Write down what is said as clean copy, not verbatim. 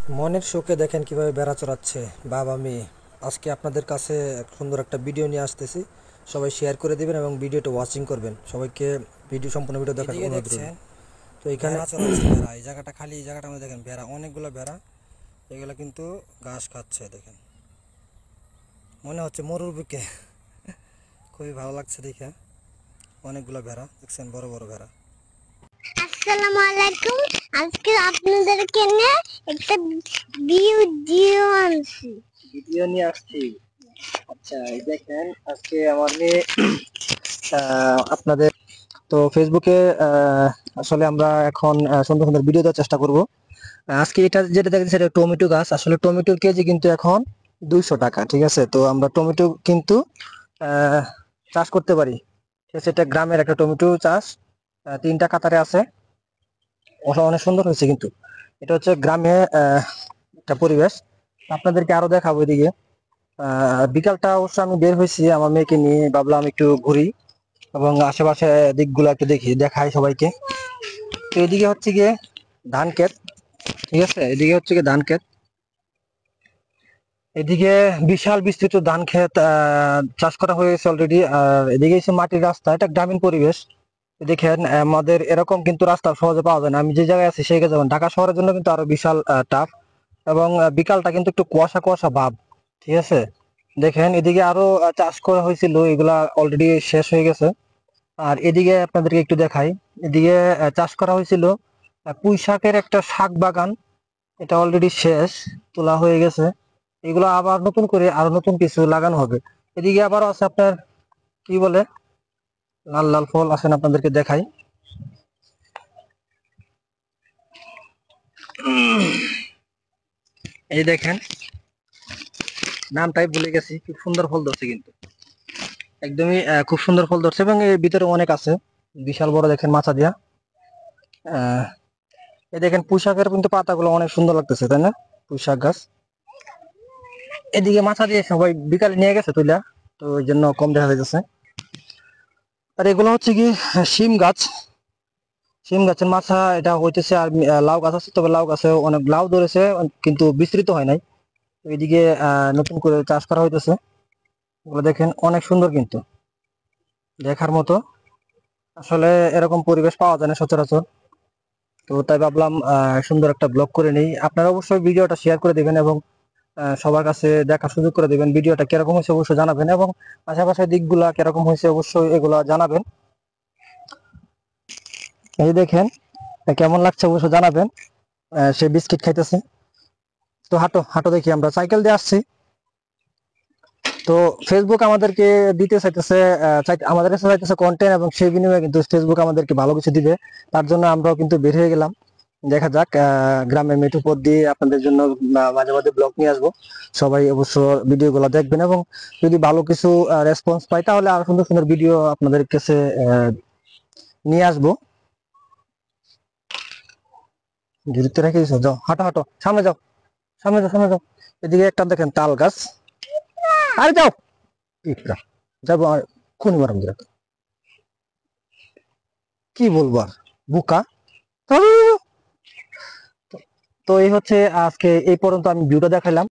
মনের শোকে দেখেন কিভাবে বেড়া চড়াচ্ছে বাবা মেয়ে। আজকে আপনাদের কাছে সুন্দর একটা ভিডিও নিয়ে আসতেছি, সবাই শেয়ার করে দিবেন এবং ভিডিওটা ওয়াচিং করবেন। সবাইকে সম্পূর্ণ ভিডিও দেখার এদিকে অনুরোধ রইল। দেখছেন তো এখানে ভেড়া চড়াচ্ছে ভেড়া। এই জায়গাটা খালি, এই জায়গাটার মধ্যে দেখেন ভেড়া, অনেকগুলো ভেড়া। এগুলো কিন্তু ঘাস খাচ্ছে দেখেন, মনে হচ্ছে মরুর বুকে। খুবই ভালো লাগছে দেখে। অনেকগুলো ভেড়া দেখছেন, বড় বড় ভেড়া। আসসালামু আলাইকুম। আজকে আপনাদেরকে নিয়ে একটা ভিডিও আনছি। ভিডিও নিয়ে আসছি। আচ্ছা, এই দেখেন আজকে আমার মেয়ে আপনাদের তো ফেসবুকে আসলে আমরা এখন সুন্দর সুন্দর ভিডিও দেওয়ার চেষ্টা করব। আজকে এটা যেটা দেখেন সেটা টমেটো গাছ। আসলে টমেটোর কেজি কিন্তু এখন 200 টাকা। ঠিক আছে, তো আমরা টমেটো কিন্তু আহ, চাষ করতে পারি। ঠিক আছে, এটা গ্রামের একটা টমেটো চাষ, 3টা কাতারে আছে। অনেক সুন্দর হয়েছে কিন্তু। এটা হচ্ছে গ্রামে একটা পরিবেশ। আপনাদেরকে আরো দেখাবো এদিকে। বিকালটা অবশ্য আমি বের হয়েছি আমার মেয়েকে নিয়ে, ভাবলাম একটু ঘুরি এবং আশেপাশে দিকগুলো একটু দেখাই সবাইকে। তো এদিকে হচ্ছে গিয়ে ধান ক্ষেত। ঠিক আছে, এদিকে হচ্ছে গিয়ে ধান ক্ষেত। এদিকে বিশাল বিস্তৃত ধান ক্ষেত চাষ করা হয়েছে অলরেডি। আর এদিকে এসে মাটির রাস্তা, এটা গ্রামীণ পরিবেশ। দেখেন আমাদের এরকম কিন্তু রাস্তা সহজে পাওয়া যায় না। আমি যে জায়গায় আছি সেই জায়গায় যাবেন, ঢাকা শহরের জন্য কিন্তু আরো বিশাল টাফ। এবং বিকালটা কিন্তু একটু কুয়াশা কুয়াশা ভাব। ঠিক আছে, দেখেন এদিকে আরো চাষ করা হয়েছিল, এগুলা অলরেডি শেষ হয়ে গেছে। আর এদিকে আপনাদেরকে একটু দেখাই। এদিকে চাষ করা হয়েছিল পুঁই শাকের একটা শাক বাগান, এটা অলরেডি শেষ, তোলা হয়ে গেছে। এগুলো আবার নতুন করে আরো নতুন কিছু লাগানো হবে। এদিকে আবারও আছে আপনার কি বলে লাল লাল ফল, আসেন আপনাদেরকে দেখাই। এই দেখেন, নামটাই ভুলে গেছি, খুব সুন্দর ফল ধরছে কিন্তু, একদমই খুব সুন্দর ফল ধরছে এবং এর ভিতরে অনেক আছে, বিশাল বড় দেখেন মাচা দিয়া। আহ এই দেখেন পুঁইশাকের কিন্তু পাতাগুলো অনেক সুন্দর লাগতেছে, তাই না? পুঁইশাক গাছ এদিকে মাথা দিয়ে সবাই বিকালে নিয়ে গেছে তুইলা, তো ওই জন্য কম দেখা যাইতেছে। আর এগুলো হচ্ছে কি শিম গাছ, শিম গাছের মাথা এটা হইতেছে। আর লাউ গাছ আছে, তবে লাউ গাছে অনেক লাউ ধরেছে কিন্তু বিস্তৃত হয় নাই। তো এদিকে নতুন করে চাষ করা হইতেছে। এগুলো দেখেন অনেক সুন্দর কিন্তু, দেখার মতো। আসলে এরকম পরিবেশ পাওয়া যায় না সচরাচর। তো তাই ভাবলাম সুন্দর একটা ব্লগ করে নেই। আপনারা অবশ্যই ভিডিওটা শেয়ার করে দিবেন এবং সবার কাছে দেখার সুযোগ করে দিবেন। ভিডিওটা কিরকম হয়েছে অবশ্যই জানাবেন এবং আশেপাশে দিকগুলা কিরকম হয়েছে অবশ্যই এগুলা জানাবেন। এই দেখেন কেমন লাগছে অবশ্যই জানাবেন। সে বিস্কিট খাইতেছে। তো হাঁটো হাঁটো দেখি, আমরা সাইকেল দিয়ে আসছি। তো ফেসবুক আমাদেরকে দিতে চাইতেছে, আমাদের কাছে চাইতেছে কন্টেন্ট, এবং সেই বিনিময়ে কিন্তু ফেসবুক আমাদেরকে ভালো কিছু দিবে। তার জন্য আমরাও কিন্তু বের হয়ে গেলাম। দেখা যাক, গ্রামের মেঠো পথ দিয়ে আপনাদের জন্য মাঝে মাঝে ব্লগ নিয়ে আসবো। সবাই অবশ্য ভিডিও গুলো দেখবেন এবং যদি ভালো কিছু রেসপন্স পাই তাহলে আরো সুন্দর সুন্দর ভিডিও আপনাদের কাছে নিয়ে আসবো। ঘুরতে রেখে দিছো, যাও হাঁটো হাঁটো, সামনে যাও, সামনে যাও, সামনে যাও। এদিকে একটা দেখেন তাল গাছ। আরে যাও, পিঁপড়া যাবো আর খুনি মারাম দিরা। কি বলবো আর, বোকা। তো এই হচ্ছে আজকে এই পর্যন্ত আমি ভিডিওটা দেখাইলাম।